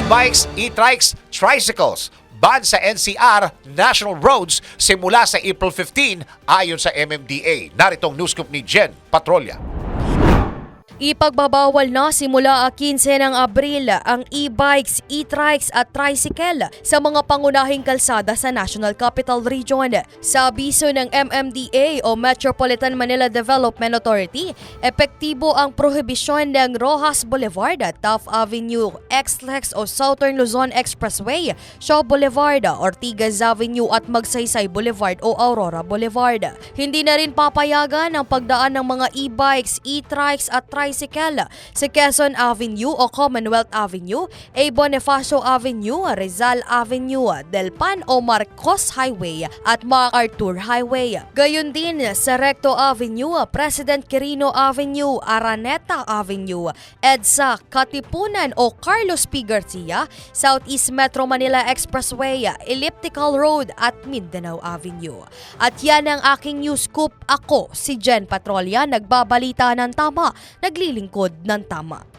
e-bikes, e-trikes, tricycles. Ban sa NCR National Roads simula sa April 15 ayon sa MMDA. Naritong news scoop ni Jen Patrolya. Ipagbabawal na simula 15 ng Abril ang e-bikes, e-trikes at tricycle sa mga pangunahing kalsada sa National Capital Region. Sa abiso ng MMDA o Metropolitan Manila Development Authority, epektibo ang prohibisyon ng Rojas Boulevard, Taft Avenue, XLEX o Southern Luzon Expressway, Shaw Boulevard, Ortigas Avenue at Magsaysay Boulevard o Aurora Boulevard. Hindi na rin papayagan ang pagdaan ng mga e-bikes, e-trikes at tricycle sa Quezon Avenue o Commonwealth Avenue, A. Bonifacio Avenue, Rizal Avenue, Delpan o Marcos Highway at MacArthur Highway. Gayon din sa Recto Avenue, President Quirino Avenue, Araneta Avenue, EDSA, Katipunan o Carlos P. Garcia, Southeast Metro Manila Expressway, Elliptical Road at Mindanao Avenue. At yan ang aking news scoop. Ako si Jen Patrolya, nagbabalita ng tama, naglilingkod ng tama.